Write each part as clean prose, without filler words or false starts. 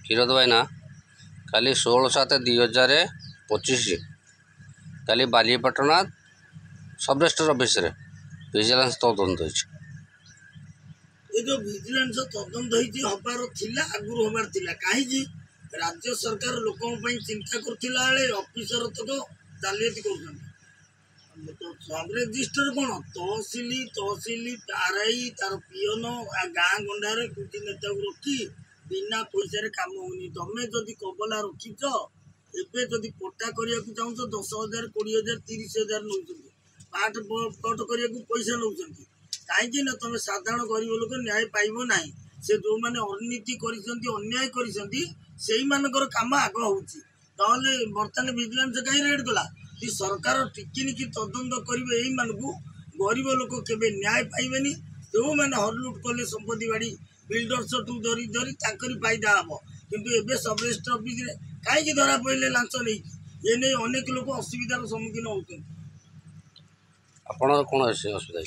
क्षीरोद भाईना काली 16/7/2025 काली बालीपाटना सब register office रे vigilance तदंत होइछ। ये जो विजिलेंस तदंत होइछि हबार थिला आगुर हबार थिला काहे राज्य सरकार लोकों चिंता करथिला बेले ऑफिसर तक जालियाती करछन। तो सब रजिस्टर कौन तहसिल आरआई तार पीएन गाँ गंडार कुटी नेता रखी बिना पैसा काम होनी। तमें जदि कबला रखीच एबे जदि पट्टा करिया को चाहूछ 10,000 20,000 30,000 नौ पाठ पट करिया को पैसा नौ कहीं ना तुम साधारण गरीब लोक न्याय पाइब ना। से जो मैंने अनୀति अन्याय कर काम आग होची बर्तमान विजिलेंस कहीं रेड कला सरकार टिकिनिकी तदंत करेंगे यही मानू गरीब लोक केवे न्याय पाइबेनी। जो मैंने हरलुट कले संपत्ति बाड़ी बिल्डर्स टू धरी धरी फायदा हम किंतु एबे सब रजिस्टर ऑफिस कहीं धरा पड़े लांच नहीं ये नहीं अनेक लोग असुविधार सम्मुखीन होते। आपन कौन असुविधा है?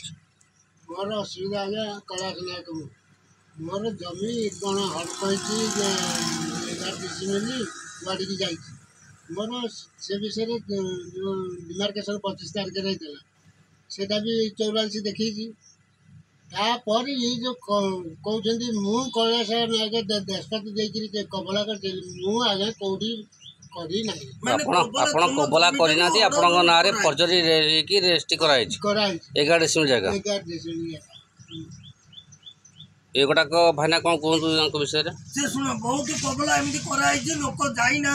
मोर असुविधा आज्ञा कैलाश नायक मोर जमी कौन हड़प गाड़ी की जाइए मोर से विषय जो डिमार्केशन 25 तारीख होता से भी 44 देखी तापर ये जो कहते मु कैलाश नायक दस्खत देकर कबला कर आज्ञा कौटी करना कबला करना ना फर्जरी रेजिस्ट्री कराई 11 डिसिमिल जगह ये गुड़ाक भाईना कौन कहतु विषय से शुण बहुत कबला एमती कराई लोक जाना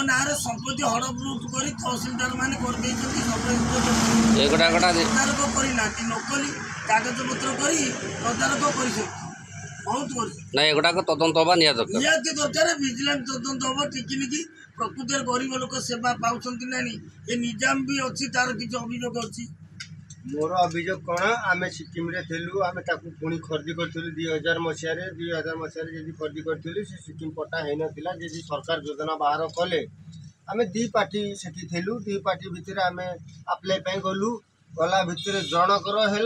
ना संपत्ति हड़प लुट कर तहसिलदार मैंने तदारक करना नकली कागज पत्र कर तदारक कर बहुत ना एगुड़ाक तदंत हवा निहाती दरकार विजिलेंस तदंत हम टिकिनिकी प्रकृत गरीब लोक सेवा पाँच ना ये निजाम भी अच्छी तार किसी अभियोग अच्छी। मोर अभियोग कौन आम सिक्किम थिलु आम पुणी खरीदी करूँ 2000 मसीह 2000 मसीह जी खरीदी करूँ से सिक्किम पट्टा हो नाला जी सरकार योजना बाहर कले आम दी पार्टी से दी पार्टी भितर आम आप्लाय गलु गला भितर जनकर है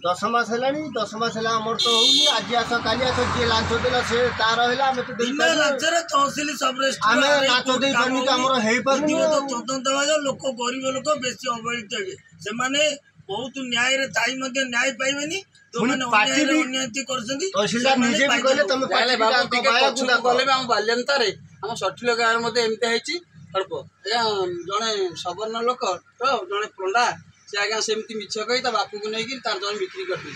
10 मास है 10 मास है आमर तो होनी आज आस काली आस जी लांच देला से तार है आम तो तहसिल सब लांच दे पानी आमर हो पानी तदंत लोक गरीब लोक बेसी अवहेलित हे से बहुत न्याय रे ताई मध्ये न्याय पाइबेनी तो माने अन्याय करछंती तहसीलदार निजे भी कहले तुम पाले बाबू टिके पछु गले हम बाल्यंता रे हम सठिल गार मध्ये एमते हेची अल्प या जने सवर्ण लोक तो जने पंडा से आज्ञा सेमती मिछ कही ता बापू को नहीं कि तार जन बिक्री कर दी।